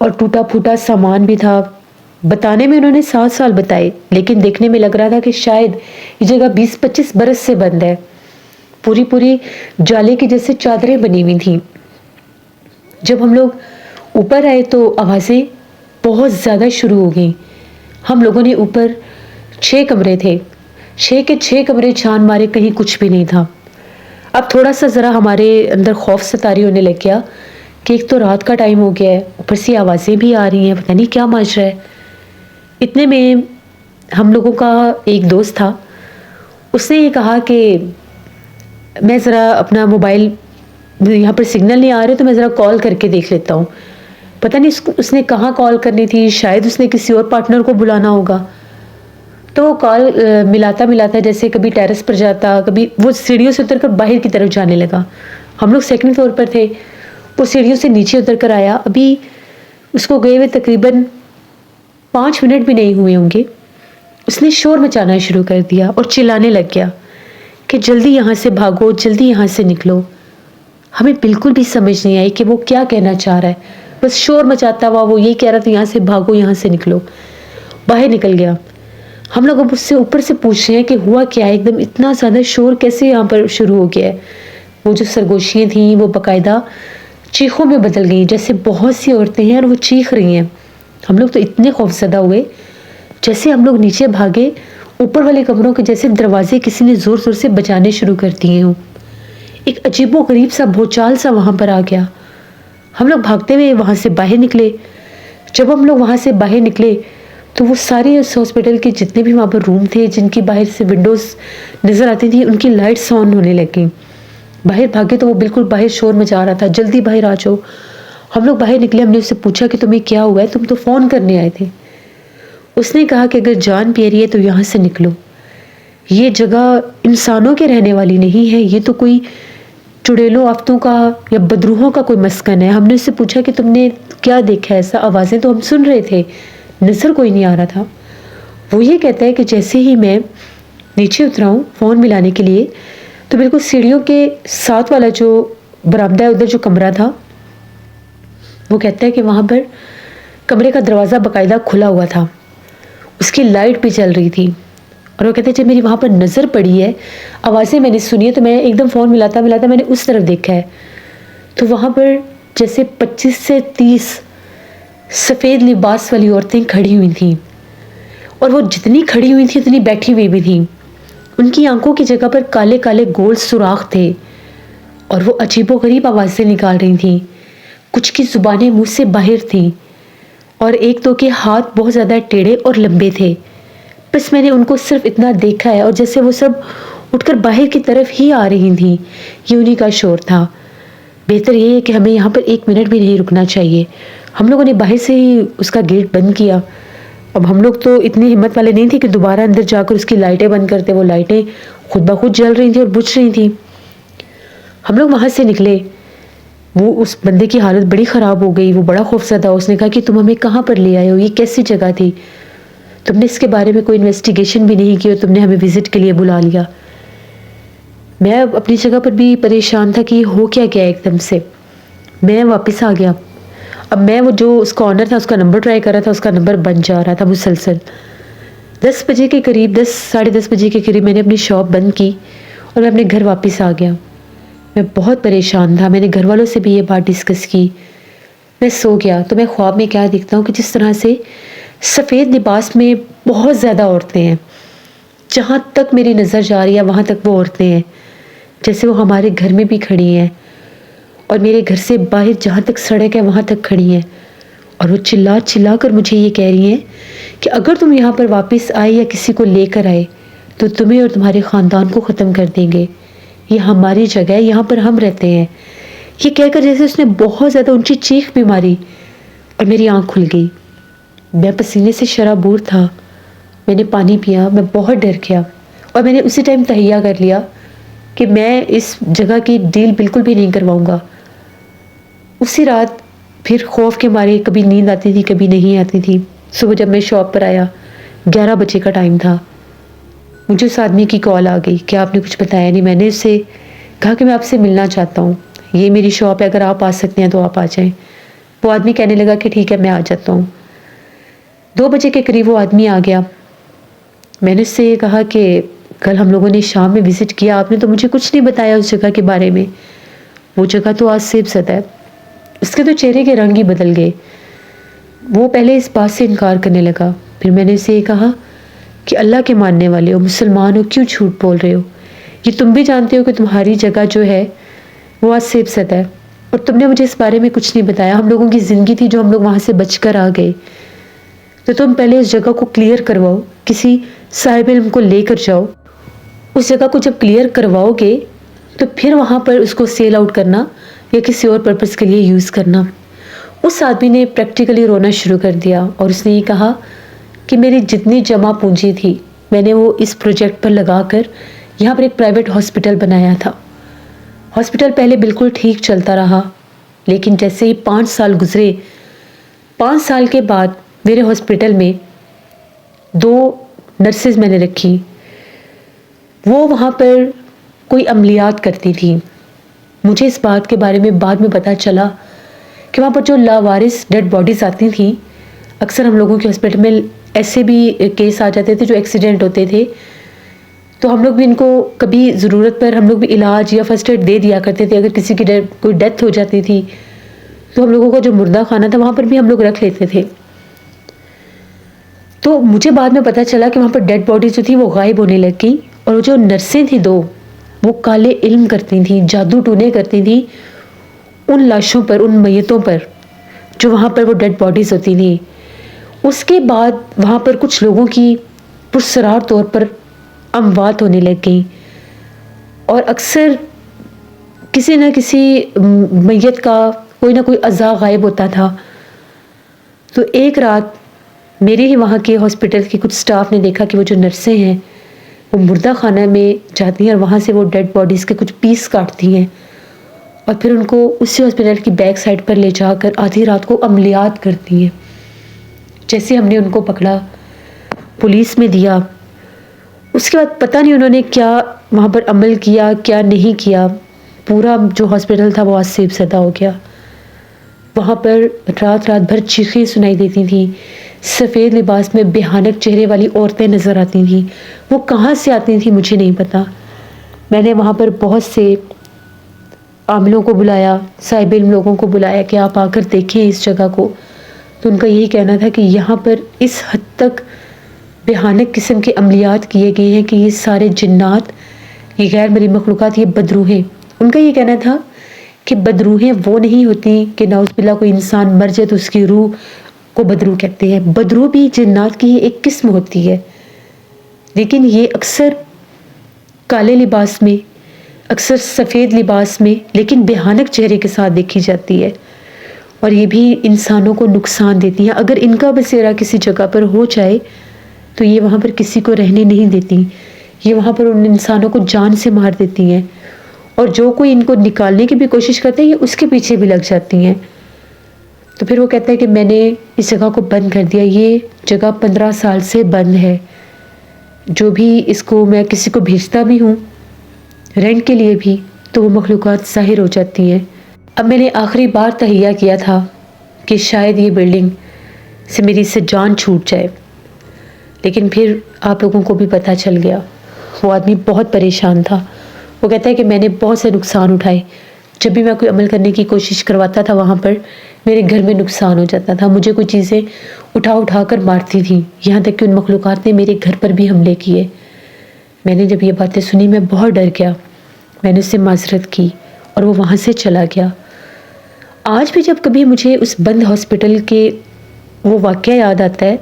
اور ٹوٹا پھوٹا سامان بھی تھا. بتانے میں انہوں نے 7 سال بتائے، لیکن دیکھنے میں لگ رہا تھا کہ شاید یہ جگہ 20-25 برس سے بند ہے. پوری پوری جالے کی جیسے چادریں بنی ہوئی تھیں. جب ہم لوگ اوپر آئے تو آوازیں بہت زیادہ شروع ہو گئیں. ہم لوگوں نے اوپر 6 کمرے تھے، 6 کے 6 کمرے چھان مارے، کہیں کچھ بھی نہیں تھا. اب تھوڑا سا ذرا ہمارے اندر خوف ستاری ہونے لگ گیا کہ ایک تو رات کا ٹائم ہو گیا ہے، اوپر سے آوازیں بھی آ رہی ہیں، پتہ نہیں کیا ماجرا ہے. اتنے میں ہم لوگوں کا ایک دوست تھا، اس نے یہ کہا کہ میں ذرا اپنا موبائل، یہاں پر سگنل نہیں آ رہے تو میں ذرا کال کر کے دیکھ لیتا ہوں. پتہ نہیں اس نے کہاں کال کرنی تھی، شاید اس نے کسی اور پارٹنر کو بلانا ہوگا. تو وہ کال ملاتا ملاتا جیسے کبھی ٹیرس پر جاتا، کبھی وہ سیڑھیوں سے اتر کر باہر کی طرف جانے لگا. ہم لوگ 2nd فلور پر تھے، وہ سیڑھیوں سے نیچے اتر کر آیا. ابھی اس کو گئے ہوئے تقریباً 5 منٹ بھی نہیں ہوئے ہوں گے، اس نے شور مچانا شروع کر دیا اور چلانے لگ گیا کہ جلدی یہاں سے بھاگو، جلدی یہاں سے نکلو. ہمیں بالکل بھی سمجھ نہیں آئی کہ وہ کیا کہنا چاہ رہا ہے. بس شور مچاتا ہوا وہ یہ کہہ رہا تھا یہاں سے بھاگو، یہاں سے نکلو. باہر نکل گیا. ہم لوگ اب اس سے اوپر سے پوچھ رہے ہیں کہ ہوا کیا ہے، ایک دم اتنا زیادہ شور کیسے یہاں پر شروع ہو گیا ہے. وہ جو سرگوشیاں تھیں وہ باقاعدہ چیخوں میں بدل گئی، جیسے بہت سی عورتیں ہیں اور وہ چیخ رہی ہیں. ہم لوگ تو اتنے خوفزدہ ہوئے. جیسے ہم لوگ نیچے بھاگے، اوپر والے کمروں کے جیسے دروازے کسی نے زور زور سے بجانے شروع کر دیے ہوں. ایک عجیب و غریب سا بھوچال سا وہاں پر آ گیا. ہم لوگ بھاگتے ہوئے وہاں سے باہر نکلے. جب ہم لوگ وہاں سے باہر نکلے تو وہ سارے اس ہاسپٹل کے جتنے بھی وہاں پر روم تھے، جن کی باہر سے ونڈوز نظر آتی تھی، ان کی لائٹس آن ہونے لگیں. باہر بھاگے تو وہ بالکل باہر شور مچا رہا تھا، جلدی باہر آ جاؤ. ہم لوگ باہر نکلے. ہم نے اس سے پوچھا کہ تمہیں کیا ہوا ہے، تم تو فون کرنے آئے تھے. اس نے کہا کہ اگر جان پی رہی ہے تو یہاں سے نکلو، یہ جگہ انسانوں کے رہنے والی نہیں ہے، یہ تو کوئی چڑیلوں آفتوں کا یا بدروحوں کا کوئی مسکن ہے. ہم نے اس سے پوچھا کہ تم نے کیا دیکھا ایسا؟ آوازیں تو ہم سن رہے تھے، نظر کوئی نہیں آ رہا تھا. وہ یہ کہتا ہے کہ جیسے ہی میں نیچے اترا ہوں فون ملانے کے لیے، تو بالکل سیڑھیوں کے ساتھ والا جو برآمدہ ہے، ادھر جو کمرہ تھا، وہ کہتا ہے کہ وہاں پر کمرے کا دروازہ باقاعدہ کھلا ہوا تھا، اس کی لائٹ بھی چل رہی تھی. اور وہ کہتے ہیں جب میری وہاں پر نظر پڑی ہے، آوازیں میں نے سنی ہے، تو میں ایک دم فون ملاتا ملاتا میں نے اس طرف دیکھا ہے تو وہاں پر جیسے 25 سے 30 سفید لباس والی عورتیں کھڑی ہوئی تھیں. اور وہ جتنی کھڑی ہوئی تھیں اتنی بیٹھی ہوئی بھی تھیں. ان کی آنکھوں کی جگہ پر کالے کالے گول سوراخ تھے اور وہ عجیب و غریب آوازیں نکال رہی تھیں. کچھ کی زبانیں منہ سے باہر تھیں اور ایک دو کے ہاتھ بہت زیادہ ٹیڑھے اور لمبے تھے. بس میں نے ان کو صرف اتنا دیکھا ہے، اور جیسے وہ سب اٹھ کر باہر کی طرف ہی آ رہی تھیں. یہ انہی کا شور تھا. بہتر یہ ہے کہ ہمیں یہاں پر 1 منٹ بھی نہیں رکنا چاہیے. ہم لوگوں نے باہر سے ہی اس کا گیٹ بند کیا. اب ہم لوگ تو اتنی ہمت والے نہیں تھے کہ دوبارہ اندر جا کر اس کی لائٹیں بند کرتے. وہ لائٹیں خود بخود جل رہی تھیں اور بجھ رہی تھیں. ہم لوگ وہاں سے نکلے. وہ اس بندے کی حالت بڑی خراب ہو گئی، وہ بڑا خوفزدہ. اس نے کہا کہ تم ہمیں کہاں پر لے آئے ہو، یہ کیسی جگہ تھی، تم نے اس کے بارے میں کوئی انویسٹیگیشن بھی نہیں کی اور تم نے ہمیں وزٹ کے لیے بلا لیا. میں اپنی جگہ پر بھی پریشان تھا کہ یہ ہو کیا گیا ایک دم سے. میں واپس آ گیا. اب میں وہ جو اس کا آنر تھا اس کا نمبر ٹرائی کر رہا تھا، اس کا نمبر بن جا رہا تھا مسلسل. 10 بجے کے قریب، 10 ساڑھے 10 بجے کے قریب میں نے اپنی شاپ بند کی اور میں اپنے گھر واپس آ گیا. میں بہت پریشان تھا. میں نے گھر والوں سے بھی یہ بات ڈسکس کی. میں سو گیا تو میں خواب میں کیا دیکھتا ہوں کہ جس طرح سے سفید لباس میں بہت زیادہ عورتیں ہیں، جہاں تک میری نظر جا رہی ہے وہاں تک وہ عورتیں ہیں، جیسے وہ ہمارے گھر میں بھی کھڑی ہیں اور میرے گھر سے باہر جہاں تک سڑک ہے وہاں تک کھڑی ہیں. اور وہ چلا چلا کر مجھے یہ کہہ رہی ہیں کہ اگر تم یہاں پر واپس آئے یا کسی کو لے کر آئے تو تمہیں اور تمہارے خاندان کو ختم کر دیں گے. یہ ہماری جگہ ہے، یہاں پر ہم رہتے ہیں. یہ کہہ کر جیسے اس نے بہت زیادہ اونچی چیخ بھی ماری اور میری آنکھ کھل گئی. میں پسینے سے شرابور تھا. میں نے پانی پیا. میں بہت ڈر گیا اور میں نے اسی ٹائم تہیہ کر لیا کہ میں اس جگہ کی ڈیل بالکل بھی نہیں کرواؤں گا. اسی رات پھر خوف کے مارے کبھی نیند آتی تھی کبھی نہیں آتی تھی. صبح جب میں شاپ پر آیا 11 بجے کا ٹائم تھا. مجھے اس آدمی کی کال آ گئی کہ آپ نے کچھ بتایا نہیں. میں نے اس سے کہا کہ میں آپ سے ملنا چاہتا ہوں، یہ میری شاپ ہے، اگر آپ آ سکتے ہیں تو آپ آ جائیں. وہ آدمی کہنے لگا کہ ٹھیک ہے میں آ جاتا ہوں. 2 بجے کے قریب وہ آدمی آ گیا. میں نے اس سے یہ کہا کہ کل ہم لوگوں نے شام میں وزٹ کیا، آپ نے تو مجھے کچھ نہیں بتایا اس جگہ کے بارے میں. وہ جگہ تو آج سیب زدہ ہے. اس کے تو چہرے کے رنگ ہی بدل گئے. وہ پہلے اس بات سے انکار کرنے لگا. پھر میں نے اسے یہ کہا کہ اللہ کے ماننے والے ہو، مسلمان ہو، کیوں جھوٹ بول رہے ہو؟ یہ تم بھی جانتے ہو کہ تمہاری جگہ جو ہے وہ آج سیب زدہ ہے، اور تم نے مجھے اس بارے میں کچھ نہیں بتایا. ہم لوگوں کی زندگی تھی جو ہم لوگ وہاں سے بچ کر آ گئے. تو تم پہلے اس جگہ کو کلیئر کرواؤ، کسی صاحب علم کو لے کر جاؤ. اس جگہ کو جب کلیئر کرواؤ گے تو پھر وہاں پر اس کو سیل آؤٹ کرنا یا کسی اور پرپس کے لیے یوز کرنا. اس آدمی نے پریکٹیکلی رونا شروع کر دیا اور اس نے یہ کہا کہ میری جتنی جمع پونجی تھی میں نے وہ اس پروجیکٹ پر لگا کر یہاں پر ایک پرائیویٹ ہاسپٹل بنایا تھا. ہاسپٹل پہلے بالکل ٹھیک چلتا رہا، لیکن جیسے ہی 5 سال گزرے، 5 سال کے بعد میرے ہاسپٹل میں 2 نرسز میں نے رکھی. وہ وہاں پر کوئی عملیات کرتی تھی. مجھے اس بات کے بارے میں بعد میں پتہ چلا کہ وہاں پر جو لاوارث ڈیڈ باڈیز آتی تھیں، اکثر ہم لوگوں کے ہاسپٹل میں ایسے بھی کیس آ جاتے تھے جو ایکسیڈنٹ ہوتے تھے، تو ہم لوگ بھی ان کو کبھی ضرورت پر ہم لوگ بھی علاج یا فرسٹ ایڈ دے دیا کرتے تھے. اگر کسی کی کوئی ڈیتھ ہو جاتی تھی تو ہم لوگوں کا جو مردہ خانہ تھا وہاں پر بھی ہم لوگ رکھ لیتے تھے. تو مجھے بعد میں پتہ چلا کہ وہاں پر ڈیڈ باڈیز جو تھی وہ غائب ہونے لگ گئی، اور جو نرسیں تھیں 2، وہ کالے علم کرتی تھیں، جادو ٹونے کرتی تھیں ان لاشوں پر، ان میتوں پر جو وہاں پر وہ ڈیڈ باڈیز ہوتی تھیں. اس کے بعد وہاں پر کچھ لوگوں کی پرسرار طور پر اموات ہونے لگ گئیں، اور اکثر کسی نہ کسی میت کا کوئی نہ کوئی اعضاء غائب ہوتا تھا. تو ایک رات میرے ہی وہاں کے ہاسپٹل کے کچھ سٹاف نے دیکھا کہ وہ جو نرسیں ہیں وہ مردہ خانہ میں جاتی ہیں اور وہاں سے وہ ڈیڈ باڈیز کے کچھ پیس کاٹتی ہیں اور پھر ان کو اسی ہاسپٹل کی بیک سائڈ پر لے جا کر آدھی رات کو عملیات کرتی ہیں. جیسے ہم نے ان کو پکڑا، پولیس میں دیا، اس کے بعد پتہ نہیں انہوں نے کیا وہاں پر عمل کیا کیا نہیں کیا، پورا جو ہاسپٹل تھا وہ آج سیب زدہ ہو گیا. وہاں پر رات رات بھر چیخیں سنائی دیتی تھیں، سفید لباس میں بھیانک چہرے والی عورتیں نظر آتی تھیں. وہ کہاں سے آتی تھیں مجھے نہیں پتا. میں نے وہاں پر بہت سے عاملوں کو بلایا، صاحب علم لوگوں کو بلایا کہ آپ آ کر دیکھیں اس جگہ کو. تو ان کا یہی کہنا تھا کہ یہاں پر اس حد تک بھیانک قسم کے عملیات کیے گئے ہیں کہ یہ سارے جنات، یہ غیر مرئی مخلوقات، یہ بدروہیں. ان کا یہ کہنا تھا کہ بدروہیں وہ نہیں ہوتی کہ نعوذ باللہ کوئی انسان مر جائے تو اس کی روح کو بدروح کہتے ہیں. بدروح بھی جنات کی ایک قسم ہوتی ہے، لیکن یہ اکثر کالے لباس میں، اکثر سفید لباس میں، لیکن بھیانک چہرے کے ساتھ دیکھی جاتی ہے، اور یہ بھی انسانوں کو نقصان دیتی ہیں. اگر ان کا بسیرا کسی جگہ پر ہو جائے تو یہ وہاں پر کسی کو رہنے نہیں دیتی. یہ وہاں پر ان انسانوں کو جان سے مار دیتی ہیں، اور جو کوئی ان کو نکالنے کی بھی کوشش کرتے ہیں یہ اس کے پیچھے بھی لگ جاتی ہیں. تو پھر وہ کہتا ہے کہ میں نے اس جگہ کو بند کر دیا. یہ جگہ 15 سال سے بند ہے. جو بھی اس کو میں کسی کو بھیجتا بھی ہوں رینٹ کے لیے بھی تو وہ مخلوقات ظاہر ہو جاتی ہیں. اب میں نے آخری بار تہیہ کیا تھا کہ شاید یہ بلڈنگ سے میری اس سے جان چھوٹ جائے، لیکن پھر آپ لوگوں کو بھی پتہ چل گیا. وہ آدمی بہت پریشان تھا. وہ کہتا ہے کہ میں نے بہت سے نقصان اٹھائے. جب بھی میں کوئی عمل کرنے کی کوشش کرواتا تھا وہاں پر میرے گھر میں نقصان ہو جاتا تھا. مجھے کوئی چیزیں اٹھا کر مارتی تھیں، یہاں تک کہ ان مخلوقات نے میرے گھر پر بھی حملے کیے. میں نے جب یہ باتیں سنی میں بہت ڈر گیا. میں نے اس سے معذرت کی اور وہ وہاں سے چلا گیا. آج بھی جب کبھی مجھے اس بند ہاسپٹل کے وہ واقعہ یاد آتا ہے،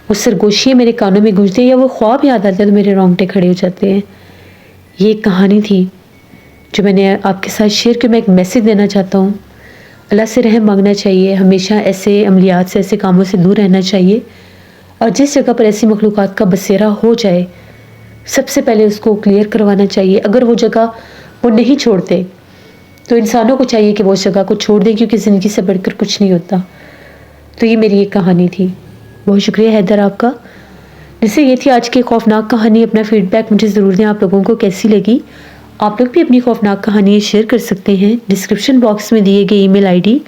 وہ سرگوشیاں میرے کانوں میں گونجتی ہیں یا وہ خواب یاد آتا ہے تو میرے رونگٹے کھڑے ہو جاتے ہیں. یہ ایک کہانی تھی جو میں نے آپ کے ساتھ شیئر کی. میں ایک میسیج دینا چاہتا ہوں. اللہ سے رحم مانگنا چاہیے، ہمیشہ ایسے عملیات سے، ایسے کاموں سے دور رہنا چاہیے، اور جس جگہ پر ایسی مخلوقات کا بسیرا ہو جائے سب سے پہلے اس کو کلیئر کروانا چاہیے. اگر وہ جگہ وہ نہیں چھوڑتے تو انسانوں کو چاہیے کہ وہ اس جگہ کو چھوڑ دیں، کیونکہ زندگی سے بڑھ کر کچھ نہیں ہوتا. تو یہ میری ایک کہانی تھی. بہت شکریہ حیدر آپ کا. جیسے یہ تھی آج کی خوفناک کہانی. اپنا فیڈ بیک مجھے ضرور دیں آپ لوگوں کو کیسی لگی. آپ لوگ بھی اپنی خوفناک کہانی شیئر کر سکتے ہیں. ڈسکرپشن باکس میں دیے گئے ای میل آئی ڈی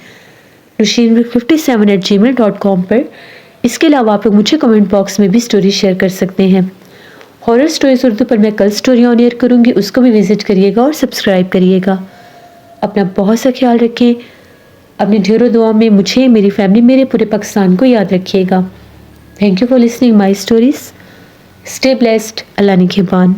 nushinrick57@gmail.com پر. اس کے علاوہ آپ لوگ مجھے کمنٹ باکس میں بھی سٹوری شیئر کر سکتے ہیں. ہارر سٹوریز اردو پر میں کل سٹوری آن ایئر کروں گی، اس کو بھی وزٹ کریے گا اور سبسکرائب کریے گا. اپنا بہت سا خیال رکھیں. اپنی ڈھیروں دعا میں مجھے، میری فیملی، میرے پورے پاکستان کو یاد رکھیے گا. Thank you for listening my stories. Stay blessed. اللہ نگہبان.